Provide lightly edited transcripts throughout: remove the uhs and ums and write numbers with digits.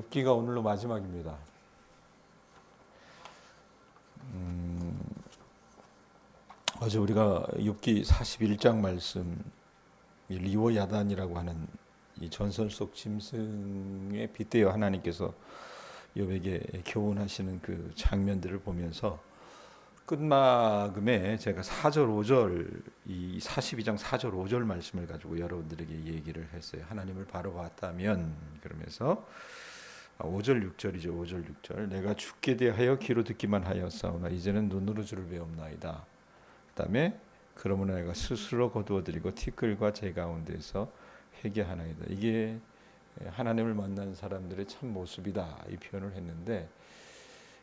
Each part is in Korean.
욥기가 오늘로 마지막입니다. 어제 우리가 욥기 41장 말씀, 이 리워 야단이라고 하는 이 전설 속 짐승에 빗대어 하나님께서 욥에게 교훈하시는 그 장면들을 보면서 끝마금에 제가 4절 5절 이 42장 4절 5절 말씀을 가지고 여러분들에게 얘기를 했어요. 하나님을 바로 봤다면, 그러면서 5절 6절이죠. 5절 6절. 내가 죽게 대하여 귀로 듣기만 하였사오나 이제는 눈으로 주를 배움나이다. 그다음에 그러므로 내가 스스로 거두어드리고 티끌과 제 가운데서 회개하나이다. 이게 하나님을 만난 사람들의 참 모습이다, 이 표현을 했는데,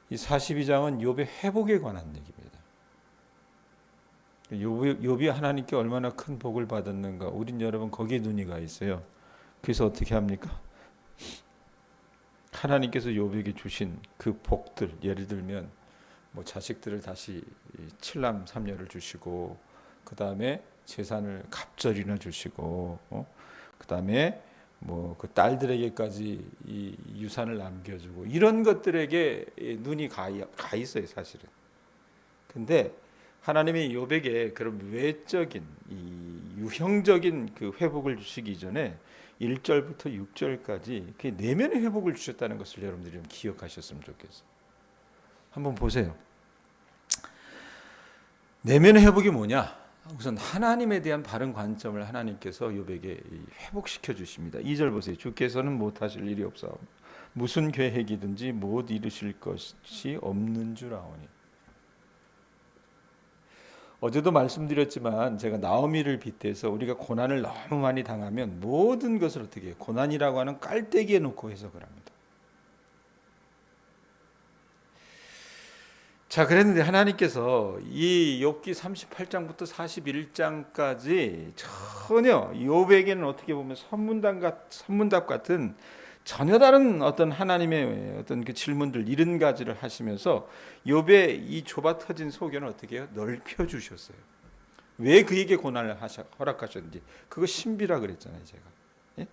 이 42장은 욥의 회복에 관한 얘기입니다. 욥이 하나님께 얼마나 큰 복을 받았는가, 우린 여러분 거기에 눈이 가 있어요. 그래서 어떻게 합니까? 하나님께서 욥에게 주신 그 복들, 예를 들면 뭐 자식들을 다시 7남 3녀를 주시고, 그 다음에 재산을 갑절이나 주시고, 그 다음에 뭐 그 딸들에게까지 이 유산을 남겨주고, 이런 것들에게 눈이 가 있어요, 사실은. 근데 하나님이 욥에게 그런 외적인 이 유형적인 그 회복을 주시기 이전에 1절부터 6절까지 그 내면의 회복을 주셨다는 것을 여러분들이 좀 기억하셨으면 좋겠어요. 한번 보세요. 내면의 회복이 뭐냐? 우선 하나님에 대한 바른 관점을 하나님께서 욥에게 회복시켜 주십니다. 2절 보세요. 주께서는 못하실 일이 없사오니 무슨 계획이든지 못 이루실 것이 없는 줄 아오니. 어제도 말씀드렸지만 제가 나오미를 빗대서 우리가 고난을 너무 많이 당하면 모든 것을 어떻게 해요? 고난이라고 하는 깔때기에 놓고 해석을 합니다. 자, 그랬는데 하나님께서 이 욥기 38장부터 41장까지 전혀 욥에게는 어떻게 보면 선문답 같은 전혀 다른 어떤 하나님의 어떤 그 질문들 70가지를 하시면서 욥의 이 좁아 터진 소견을 어떻게 해요? 넓혀 주셨어요. 왜 그에게 고난을 허락하셨는지 그거 신비라 그랬잖아요, 제가. 예?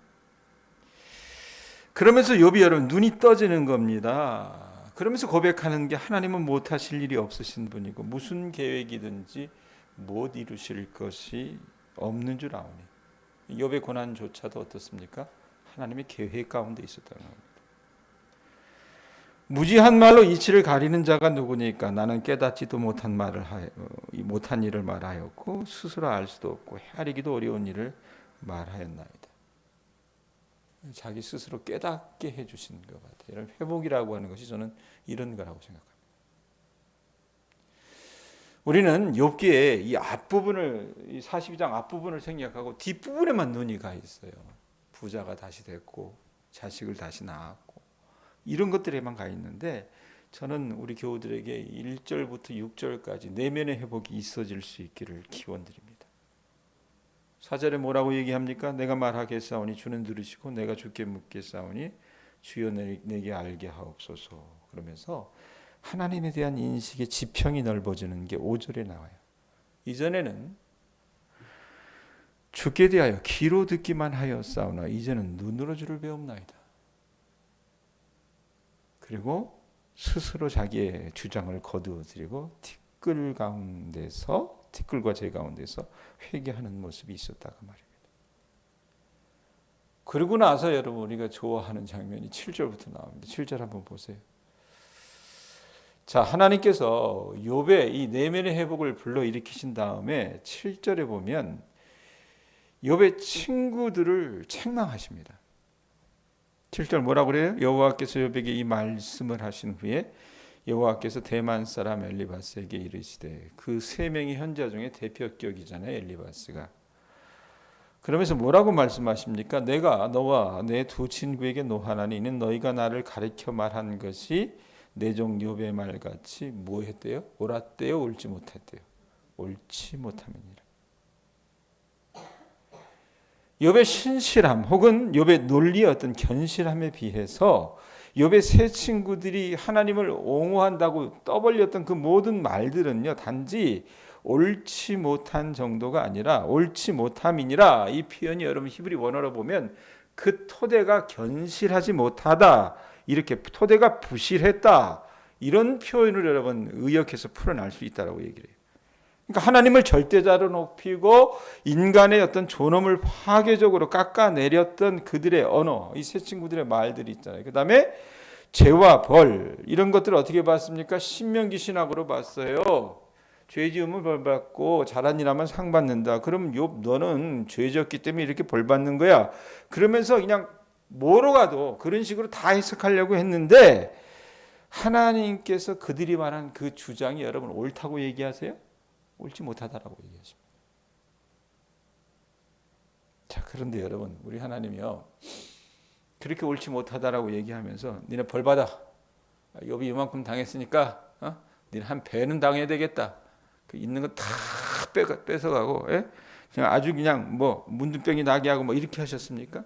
그러면서 욥이 여러분 눈이 떠지는 겁니다. 그러면서 고백하는 게 하나님은 못하실 일이 없으신 분이고 무슨 계획이든지 못 이루실 것이 없는 줄 아오니. 욥의 고난조차도 어떻습니까? 하나님의 계획 가운데 있었다는 겁니다. 무지한 말로 이치를 가리는 자가 누구니까? 나는 깨닫지도 못한 일을 말하였고 스스로 알 수도 없고 헤아리기도 어려운 일을 말하였나이다. 자기 스스로 깨닫게 해주신 것 같아요. 이런 회복이라고 하는 것이 저는 이런 거라고 생각합니다. 우리는 욥기의 이 앞부분을, 이 42장 앞부분을 생략하고 뒷부분에만 눈이 가 있어요. 부자가 다시 됐고 자식을 다시 낳았고 이런 것들에만 가 있는데, 저는 우리 교우들에게 1절부터 6절까지 내면의 회복이 있어질 수 있기를 기원드립니다. 4절에 뭐라고 얘기합니까? 내가 말하겠사오니 주는 들으시고 내가 주께 묻겠사오니 주여 내게 알게 하옵소서. 그러면서 하나님에 대한 인식의 지평이 넓어지는 게 5절에 나와요. 이전에는 주께 대하여 귀로 듣기만 하였사오나 이제는 눈으로 주를 배움나이다. 그리고 스스로 자기의 주장을 거두어들이고 티끌과 제 가운데서 회개하는 모습이 있었다가 말입니다. 그러고 나서 여러분 우리가 좋아하는 장면이 7절부터 나옵니다. 7절 한번 보세요. 자, 하나님께서 욥의 이 내면의 회복을 불러일으키신 다음에 7절에 보면 욥의 친구들을 책망하십니다. 7절 뭐라고 그래요? 여호와께서 욥에게 이 말씀을 하신 후에 여호와께서 대만 사람 엘리바스에게 이르시되, 그 세 명의 현자 중에 대표격이잖아요, 엘리바스가. 그러면서 뭐라고 말씀하십니까? 내가 너와 내 두 친구에게 노하나니 이는 너희가 나를 가리켜 말한 것이 내 종 욥의 말같이 뭐 했대요? 옳았대요, 옳지 못했대요? 옳지 못함이니라. 욥의 신실함 혹은 욥의 논리의 어떤 견실함에 비해서 욥의 세 친구들이 하나님을 옹호한다고 떠벌렸던 그 모든 말들은요, 단지 옳지 못한 정도가 아니라 옳지 못함이니라. 이 표현이 여러분 히브리 원어로 보면 그 토대가 견실하지 못하다, 이렇게 토대가 부실했다. 이런 표현을 여러분 의역해서 풀어낼 수 있다라고 얘기를 해요. 그러니까 하나님을 절대자로 높이고 인간의 어떤 존엄을 파괴적으로 깎아내렸던 그들의 언어, 이 세 친구들의 말들이 있잖아요. 그 다음에 죄와 벌 이런 것들을 어떻게 봤습니까? 신명기 신학으로 봤어요. 죄 지으면 벌 받고 잘한 일 하면 상 받는다. 그럼 욥 너는 죄 지었기 때문에 이렇게 벌 받는 거야. 그러면서 그냥 뭐로 가도 그런 식으로 다 해석하려고 했는데 하나님께서 그들이 말한 그 주장이 여러분 옳다고 얘기하세요? 옳지 못하다라고 얘기하십니다. 자, 그런데 여러분 우리 하나님이요 그렇게 옳지 못하다라고 얘기하면서 니네 벌 받아. 욥이 이만큼 당했으니까 니네 한 배는 당해야 되겠다. 그 있는 거 다 뺏어가고 그냥 아주 그냥 뭐 문둥병이 나게 하고 뭐 이렇게 하셨습니까?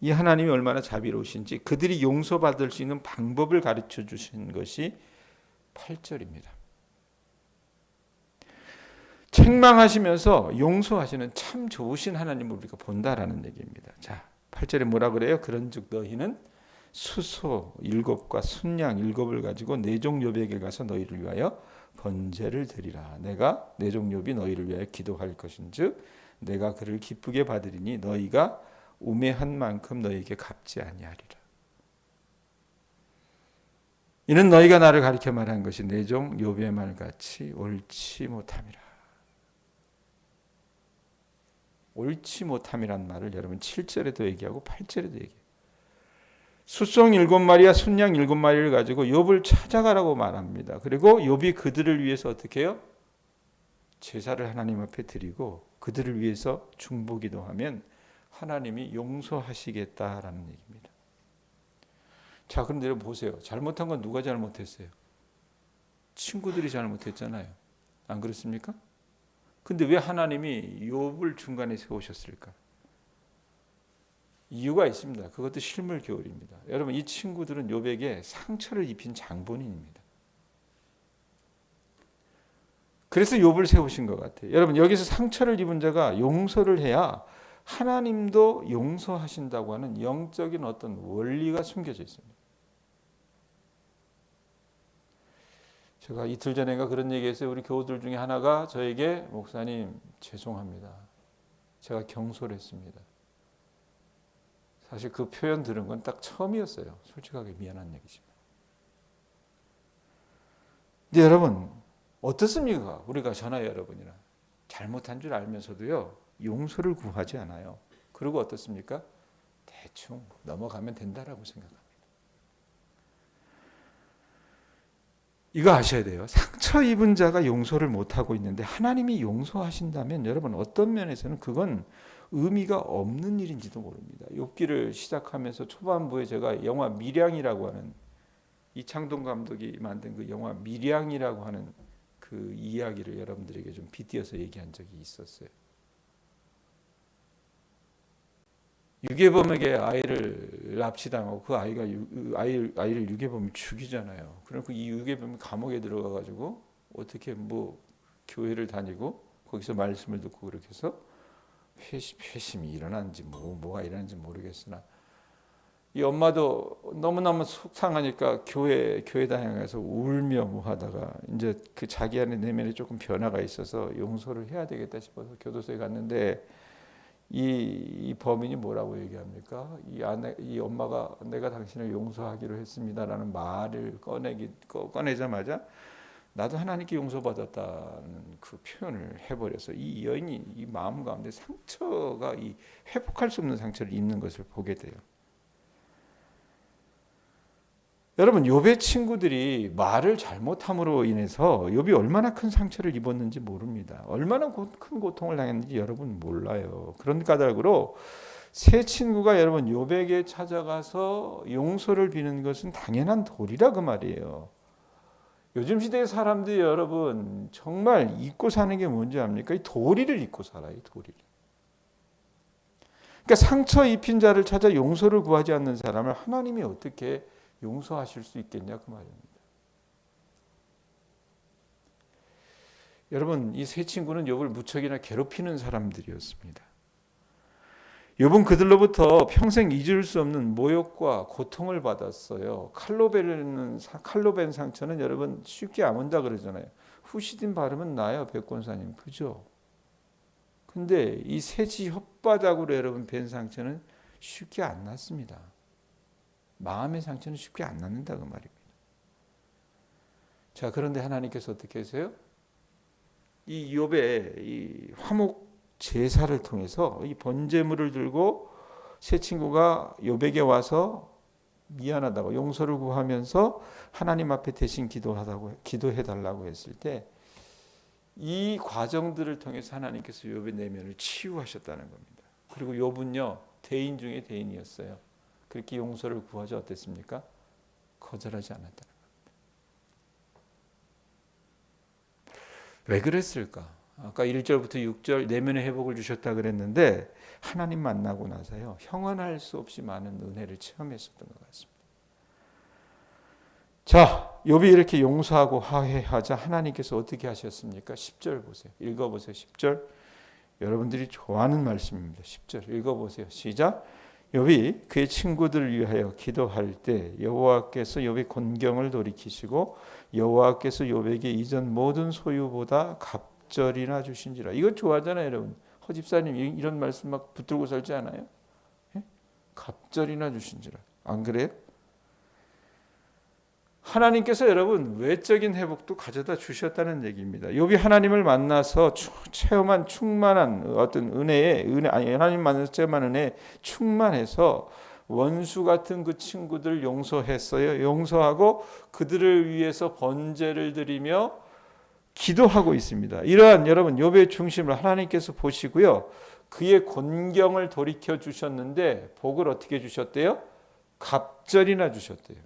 이 하나님이 얼마나 자비로우신지 그들이 용서받을 수 있는 방법을 가르쳐 주신 것이 8절입니다. 책망하시면서 용서하시는 참 좋으신 하나님을 우리가 본다라는 얘기입니다. 자, 8절에 뭐라 그래요? 그런즉 너희는 수소 7과 순양 7을 가지고 내 종 욥에게 가서 너희를 위하여 번제를 드리라. 내가 내 종 욥이 너희를 위하여 기도할 것인즉 내가 그를 기쁘게 받으리니 너희가 우매한 만큼 너희에게 갚지 아니하리라. 이는 너희가 나를 가리켜 말한 것이 내 종 욥의 말같이 옳지 못함이라. 옳지 못함이란 말을 여러분 7절에도 얘기하고 8절에도 얘기해요. 숫송 7마리와 순양 7마리를 가지고 욥을 찾아가라고 말합니다. 그리고 욥이 그들을 위해서 어떻게 해요? 제사를 하나님 앞에 드리고 그들을 위해서 중보기도하면 하나님이 용서하시겠다라는 얘기입니다. 자, 그런데 여러분 보세요. 잘못한 건 누가 잘못했어요? 친구들이 잘못했잖아요. 안 그렇습니까? 근데 왜 하나님이 욥을 중간에 세우셨을까? 이유가 있습니다. 그것도 실물 교훈입니다. 여러분 이 친구들은 욥에게 상처를 입힌 장본인입니다. 그래서 욥을 세우신 것 같아요. 여러분 여기서 상처를 입은 자가 용서를 해야 하나님도 용서하신다고 하는 영적인 어떤 원리가 숨겨져 있습니다. 제가 이틀 전인가 그런 얘기했어요. 우리 교우들 중에 하나가 저에게 목사님 죄송합니다. 제가 경솔했습니다. 사실 그 표현 들은 건 딱 처음이었어요. 솔직하게 미안한 얘기지만. 근데 여러분 어떻습니까? 우리가 저나 여러분이나 잘못한 줄 알면서도요 용서를 구하지 않아요. 그리고 어떻습니까? 대충 넘어가면 된다라고 생각합니다. 이거 아셔야 돼요. 상처 입은 자가 용서를 못하고 있는데 하나님이 용서하신다면 여러분 어떤 면에서는 그건 의미가 없는 일인지도 모릅니다. 욥기를 시작하면서 초반부에 제가 영화 밀양이라고 하는 이창동 감독이 만든 그 영화 밀양이라고 하는 그 이야기를 여러분들에게 좀 빗대어서 얘기한 적이 있었어요. 유괴범에게 아이를 납치당하고 그 아이가 아이를 유괴범이 죽이잖아요. 그러니까 이 유괴범이 감옥에 들어가가지고 어떻게 뭐 교회를 다니고 거기서 말씀을 듣고 그렇게 해서 회심이 일어난지 뭐가 일어난지 모르겠으나 이 엄마도 너무너무 속상하니까 교회 다녀가서 울며 뭐 하다가 이제 그 자기 안에 내면에 조금 변화가 있어서 용서를 해야 되겠다 싶어서 교도소에 갔는데 이 범인이 뭐라고 얘기합니까? 이 엄마가 내가 당신을 용서하기로 했습니다라는 말을 꺼내자마자 나도 하나님께 용서받았다는 그 표현을 해버려서 이 여인이 이 마음 가운데 상처가 이 회복할 수 없는 상처를 입는 것을 보게 돼요. 여러분 욥의 친구들이 말을 잘못함으로 인해서 욥이 얼마나 큰 상처를 입었는지 모릅니다. 얼마나 큰 고통을 당했는지 여러분 몰라요. 그런 까닭으로 세 친구가 여러분 욥에게 찾아가서 용서를 비는 것은 당연한 도리라 그 말이에요. 요즘 시대의 사람들이 여러분 정말 잊고 사는 게 뭔지 압니까? 이 도리를 잊고 살아요. 도리를. 그러니까 상처 입힌 자를 찾아 용서를 구하지 않는 사람을 하나님이 어떻게 용서하실 수 있겠냐 그 말입니다. 여러분 이 세 친구는 욥을 무척이나 괴롭히는 사람들이었습니다. 욥은 그들로부터 평생 잊을 수 없는 모욕과 고통을 받았어요. 칼로 벤 상처는 여러분 쉽게 안 온다 그러잖아요. 후시딘 바르면 나요, 백권사님. 그죠? 근데 이 새지 혓바닥으로 여러분 벤 상처는 쉽게 안 났습니다. 마음의 상처는 쉽게 안 낫는다 그 말입니다. 자, 그런데 하나님께서 어떻게 하세요? 이 욥의 이 화목 제사를 통해서 이 번제물을 들고 세 친구가 욥에게 와서 미안하다고 용서를 구하면서 하나님 앞에 대신 기도해 달라고 했을 때 이 과정들을 통해서 하나님께서 욥의 내면을 치유하셨다는 겁니다. 그리고 욥은요 대인 중에 대인이었어요. 그렇게 용서를 구하자 어땠습니까? 거절하지 않았다는 겁니다. 왜 그랬을까? 아까 1절부터 6절 내면의 회복을 주셨다 그랬는데 하나님 만나고 나서요 형언할 수 없이 많은 은혜를 체험했었던 것 같습니다. 자, 욥이 이렇게 용서하고 화해하자 하나님께서 어떻게 하셨습니까? 10절 보세요. 읽어보세요. 10절. 여러분들이 좋아하는 말씀입니다. 10절 읽어보세요. 시작. 욥이 그의 친구들을 위하여 기도할 때 여호와께서 욥의 곤경을 돌이키시고 여호와께서 욥에게 이전 모든 소유보다 갑절이나 주신지라. 이거 좋아하잖아요, 여러분. 허집사님 이런 말씀 막 붙들고 살지 않아요? 예? 갑절이나 주신지라. 안 그래요? 하나님께서 여러분 외적인 회복도 가져다 주셨다는 얘기입니다. 욥이 하나님을 만나서 체험한 충만한 어떤 하나님 만나서 체험한 은혜에 충만해서 원수 같은 그 친구들 용서했어요. 용서하고 그들을 위해서 번제를 드리며 기도하고 있습니다. 이러한 여러분 욥의 중심을 하나님께서 보시고요. 그의 곤경을 돌이켜 주셨는데 복을 어떻게 주셨대요? 갑절이나 주셨대요.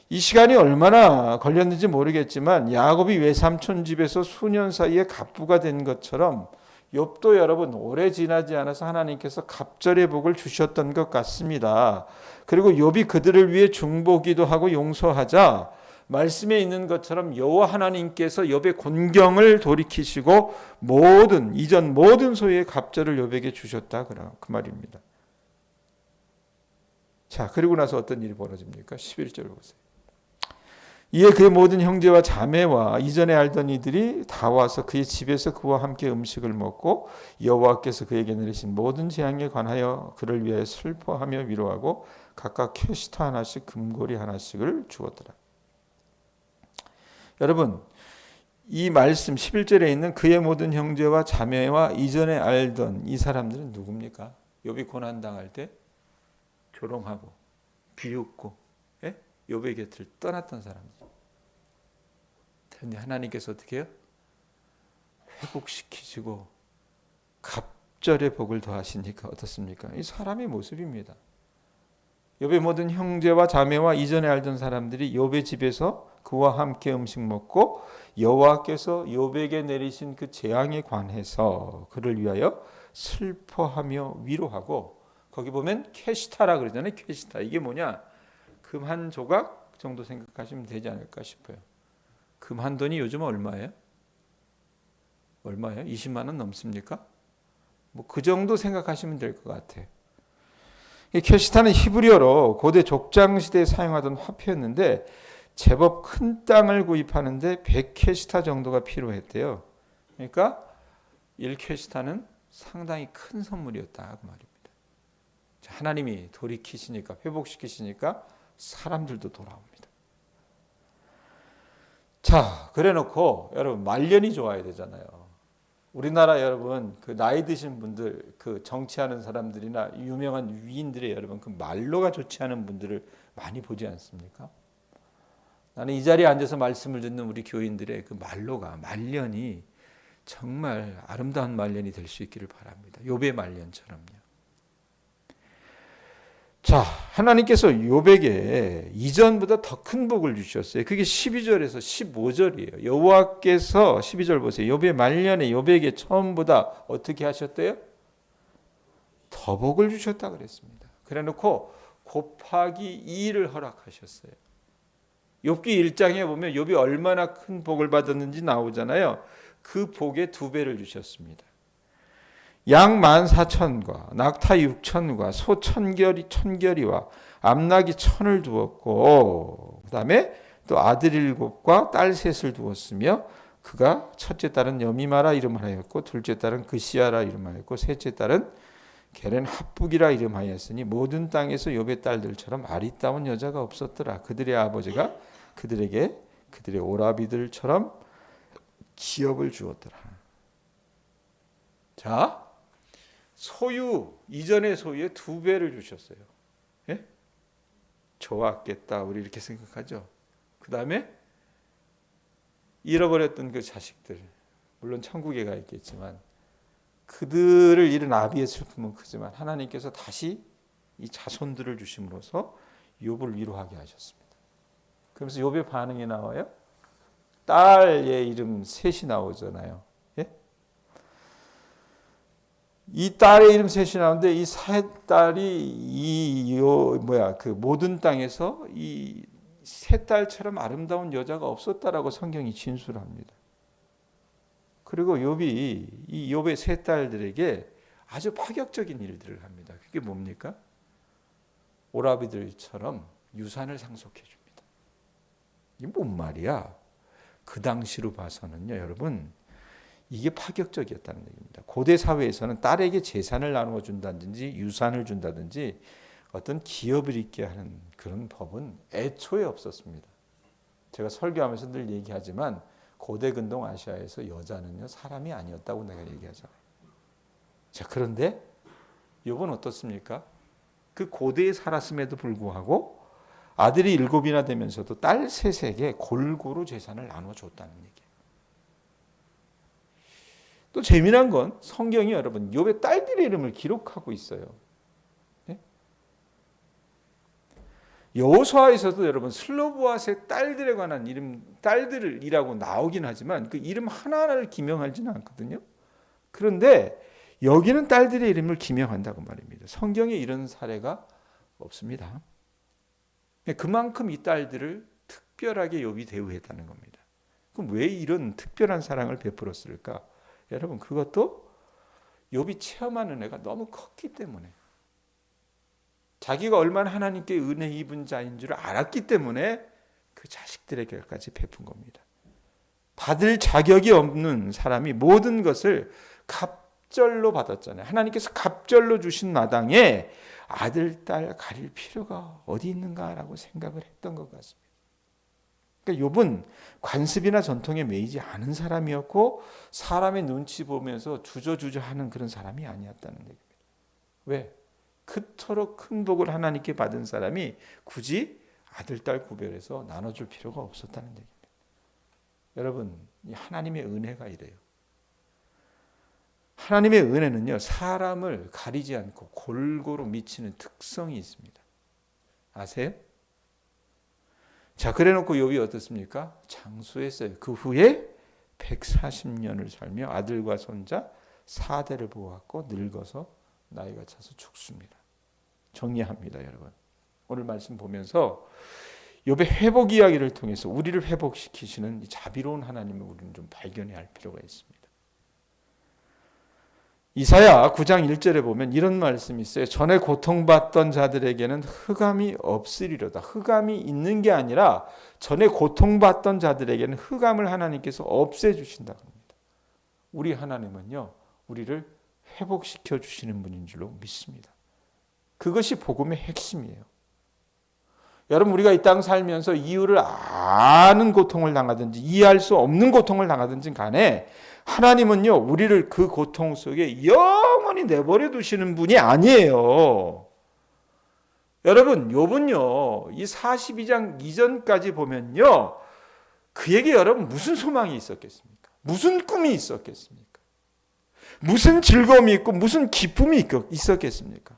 이 시간이 얼마나 걸렸는지 모르겠지만 야곱이 외삼촌 집에서 수년 사이에 갑부가 된 것처럼 욥도 여러분 오래 지나지 않아서 하나님께서 갑절의 복을 주셨던 것 같습니다. 그리고 욥이 그들을 위해 중보기도 하고 용서하자 말씀에 있는 것처럼 여호와 하나님께서 욥의 곤경을 돌이키시고 이전 모든 소유의 갑절을 욥에게 주셨다 그 말입니다. 자, 그리고 나서 어떤 일이 벌어집니까? 11절 보세요. 이에 그의 모든 형제와 자매와 이전에 알던 이들이 다 와서 그의 집에서 그와 함께 음식을 먹고 여호와께서 그에게 내리신 모든 재앙에 관하여 그를 위해 슬퍼하며 위로하고 각각 캐시타 하나씩 금고리 하나씩을 주었더라. 여러분 이 말씀 11절에 있는 그의 모든 형제와 자매와 이전에 알던 이 사람들은 누굽니까? 욥이 고난당할 때 조롱하고 비웃고 욥의 곁을 떠났던 사람들. 그런데 하나님께서 어떻게 해요? 회복시키시고 갑절의 복을 더하시니까 어떻습니까? 이 사람의 모습입니다. 욥의 모든 형제와 자매와 이전에 알던 사람들이 욥의 집에서 그와 함께 음식 먹고 여호와께서 욥에게 내리신 그 재앙에 관해서 그를 위하여 슬퍼하며 위로하고 거기 보면 캐시타라 그러잖아요. 캐시타. 이게 뭐냐? 금 한 조각 정도 생각하시면 되지 않을까 싶어요. 금 한 돈이 요즘 얼마예요? 20만 원 넘습니까? 뭐 그 정도 생각하시면 될 것 같아요. 이 캐시타는 히브리어로 고대 족장 시대에 사용하던 화폐였는데 제법 큰 땅을 구입하는데 100캐시타 정도가 필요했대요. 그러니까 1캐시타는 상당히 큰 선물이었다 그 말입니다. 하나님이 돌이키시니까 회복시키시니까 사람들도 돌아옵니다. 자, 그래놓고 여러분 말년이 좋아야 되잖아요. 우리나라 여러분 그 나이 드신 분들 그 정치하는 사람들이나 유명한 위인들의 여러분 그 말로가 좋지 않은 분들을 많이 보지 않습니까? 나는 이 자리에 앉아서 말씀을 듣는 우리 교인들의 그 말년이 정말 아름다운 말년이 될 수 있기를 바랍니다. 욥의 말년처럼요. 자, 하나님께서 욥에게 이전보다 더 큰 복을 주셨어요. 그게 12절에서 15절이에요. 여호와께서 12절 보세요. 욥의 말년에 욥에게 처음보다 어떻게 하셨대요? 더 복을 주셨다 그랬습니다. 그래놓고 곱하기 2를 허락하셨어요. 욥기 1장에 보면 욥이 얼마나 큰 복을 받았는지 나오잖아요. 그 복의 2배를 주셨습니다. 양 14,000과 낙타 6,000과 소 천결이와 암나귀 1,000을 두었고 그 다음에 또 아들 7과 딸 3을 두었으며 그가 첫째 딸은 여미마라 이름하였고 둘째 딸은 그시아라 이름하였고 셋째 딸은 게렌 합북이라 이름하였으니 모든 땅에서 욥의 딸들처럼 아리따운 여자가 없었더라. 그들의 아버지가 그들에게 그들의 오라비들처럼 기업을 주었더라. 자, 소유 이전의 소유의 2배를 주셨어요. 예? 좋았겠다 우리 이렇게 생각하죠. 그 다음에 잃어버렸던 그 자식들 물론 천국에 가 있겠지만 그들을 잃은 아비의 슬픔은 크지만 하나님께서 다시 이 자손들을 주심으로써 욥을 위로하게 하셨습니다. 그러면서 욥의 반응이 나와요. 딸의 이름 셋이 나오잖아요. 예? 이 딸의 이름 셋이 나오는데 이 세 딸이 그 모든 땅에서 이 세 딸처럼 아름다운 여자가 없었다라고 성경이 진술합니다. 그리고 욥이 이 욥의 세 딸들에게 아주 파격적인 일들을 합니다. 그게 뭡니까? 오라비들처럼 유산을 상속해 줍니다. 이게 뭔 말이야? 그 당시로 봐서는요, 여러분, 이게 파격적이었다는 얘기입니다. 고대 사회에서는 딸에게 재산을 나누어 준다든지 유산을 준다든지 어떤 기업을 있게 하는 그런 법은 애초에 없었습니다. 제가 설교하면서 늘 얘기하지만 고대 근동 아시아에서 여자는요 사람이 아니었다고 내가 얘기하잖아요. 자, 그런데 욥은 어떻습니까? 그 고대에 살았음에도 불구하고 아들이 7이나 되면서도 딸 3에게 골고루 재산을 나눠 줬다는 얘기예요. 또 재미난 건 성경이 여러분 욥의 딸들의 이름을 기록하고 있어요. 네? 여호수아에서도 여러분 슬로보앗의 딸들에 관한 이름 딸들이라고 나오긴 하지만 그 이름 하나하나를 기명하지는 않거든요. 그런데 여기는 딸들의 이름을 기명한다고 말입니다. 성경에 이런 사례가 없습니다. 그만큼 이 딸들을 특별하게 욥이 대우했다는 겁니다. 그럼 왜 이런 특별한 사랑을 베풀었을까? 여러분 그것도 욥이 체험한 은혜가 너무 컸기 때문에 자기가 얼마나 하나님께 은혜 입은 자인 줄 알았기 때문에 그 자식들에게까지 베푼 겁니다. 받을 자격이 없는 사람이 모든 것을 갑절로 받았잖아요. 하나님께서 갑절로 주신 마당에 아들, 딸 가릴 필요가 어디 있는가라고 생각을 했던 것 같습니다. 그러니까 욥은 관습이나 전통에 매이지 않은 사람이었고 사람의 눈치 보면서 주저주저하는 그런 사람이 아니었다는 얘기입니다. 왜? 그토록 큰 복을 하나님께 받은 사람이 굳이 아들, 딸 구별해서 나눠줄 필요가 없었다는 얘기입니다. 여러분, 하나님의 은혜가 이래요. 하나님의 은혜는요, 사람을 가리지 않고 골고루 미치는 특성이 있습니다. 아세요? 자, 그래 놓고 욥이 어떻습니까? 장수했어요. 그 후에 140년을 살며 아들과 손자 4대를 보았고 늙어서 나이가 차서 죽습니다. 정리합니다, 여러분. 오늘 말씀 보면서 욥의 회복 이야기를 통해서 우리를 회복시키시는 이 자비로운 하나님을 우리는 좀 발견해야 할 필요가 있습니다. 이사야 9장 1절에 보면 이런 말씀이 있어요. 전에 고통받던 자들에게는 흑암이 없으리로다. 흑암이 있는 게 아니라 전에 고통받던 자들에게는 흑암을 하나님께서 없애주신다고 합니다. 우리 하나님은요, 우리를 회복시켜 주시는 분인 줄로 믿습니다. 그것이 복음의 핵심이에요. 여러분, 우리가 이 땅 살면서 이유를 아는 고통을 당하든지 이해할 수 없는 고통을 당하든지 간에 하나님은요, 우리를 그 고통 속에 영원히 내버려 두시는 분이 아니에요. 여러분, 욥은요, 이 42장 이전까지 보면요, 그에게 여러분 무슨 소망이 있었겠습니까? 무슨 꿈이 있었겠습니까? 무슨 즐거움이 있고 무슨 기쁨이 있었겠습니까?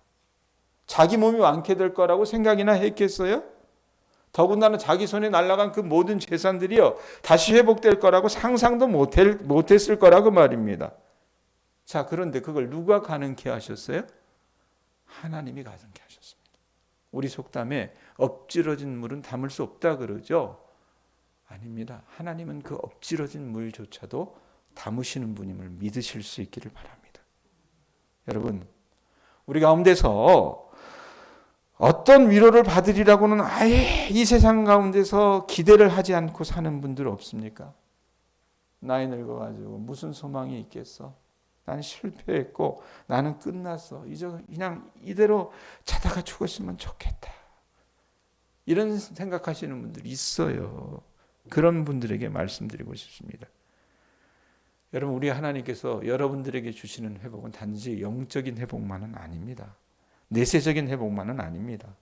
자기 몸이 완쾌될 거라고 생각이나 했겠어요? 더군다나 자기 손에 날아간 그 모든 재산들이요 다시 회복될 거라고 상상도 못했을 거라고 말입니다. 자, 그런데 그걸 누가 가능케 하셨어요? 하나님이 가능케 하셨습니다. 우리 속담에 엎질러진 물은 담을 수 없다 그러죠? 아닙니다. 하나님은 그 엎질러진 물조차도 담으시는 분임을 믿으실 수 있기를 바랍니다. 여러분, 우리 가운데서 어떤 위로를 받으리라고는 아예 이 세상 가운데서 기대를 하지 않고 사는 분들 없습니까? 나이 늙어가지고 무슨 소망이 있겠어? 나는 실패했고 나는 끝났어. 이제 그냥 이대로 자다가 죽었으면 좋겠다. 이런 생각하시는 분들이 있어요. 그런 분들에게 말씀드리고 싶습니다. 여러분, 우리 하나님께서 여러분들에게 주시는 회복은 단지 영적인 회복만은 아닙니다. 내세적인 회복만은 아닙니다.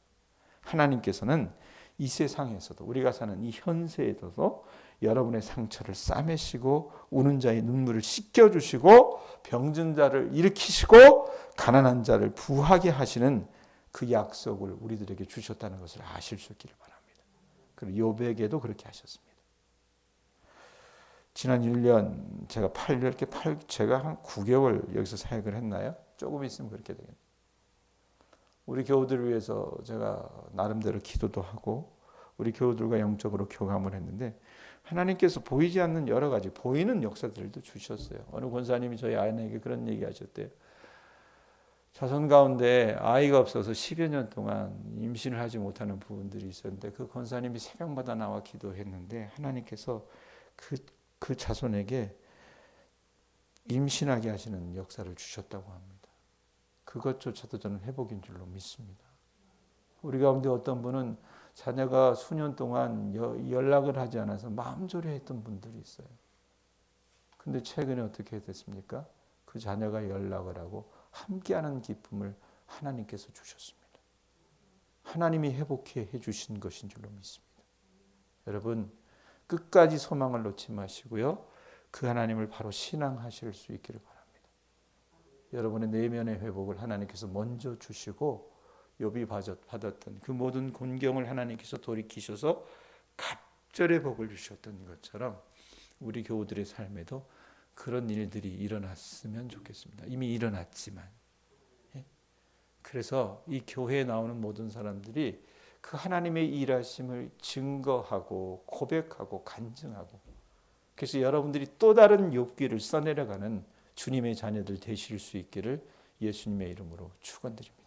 하나님께서는 이 세상에서도, 우리가 사는 이 현세에서도 여러분의 상처를 싸매시고 우는 자의 눈물을 씻겨주시고 병든 자를 일으키시고 가난한 자를 부하게 하시는 그 약속을 우리들에게 주셨다는 것을 아실 수 있기를 바랍니다. 그리고 욥에게도 그렇게 하셨습니다. 지난 1년 제가 한 9개월 여기서 사역을 했나요? 조금 있으면 그렇게 되겠네요. 우리 교우들을 위해서 제가 나름대로 기도도 하고 우리 교우들과 영적으로 교감을 했는데 하나님께서 보이지 않는 여러 가지 보이는 역사들도 주셨어요. 어느 권사님이 저희 아내에게 그런 얘기 하셨대요. 자손 가운데 아이가 없어서 10여 년 동안 임신을 하지 못하는 부분들이 있었는데 그 권사님이 새벽마다 나와 기도했는데 하나님께서 그 자손에게 임신하게 하시는 역사를 주셨다고 합니다. 그것조차도 저는 회복인 줄로 믿습니다. 우리 가운데 어떤 분은 자녀가 수년 동안 연락을 하지 않아서 마음졸여했던 분들이 있어요. 근데 최근에 어떻게 됐습니까? 그 자녀가 연락을 하고 함께하는 기쁨을 하나님께서 주셨습니다. 하나님이 회복해 주신 것인 줄로 믿습니다. 여러분, 끝까지 소망을 놓지 마시고요. 그 하나님을 바로 신앙하실 수 있기를 바랍니다. 여러분의 내면의 회복을 하나님께서 먼저 주시고 욥이 받았던 그 모든 곤경을 하나님께서 돌이키셔서 갑절의 복을 주셨던 것처럼 우리 교우들의 삶에도 그런 일들이 일어났으면 좋겠습니다. 이미 일어났지만. 그래서 이 교회에 나오는 모든 사람들이 그 하나님의 일하심을 증거하고 고백하고 간증하고 그래서 여러분들이 또 다른 욥기를 써내려가는 주님의 자녀들 되실 수 있기를 예수님의 이름으로 축원드립니다.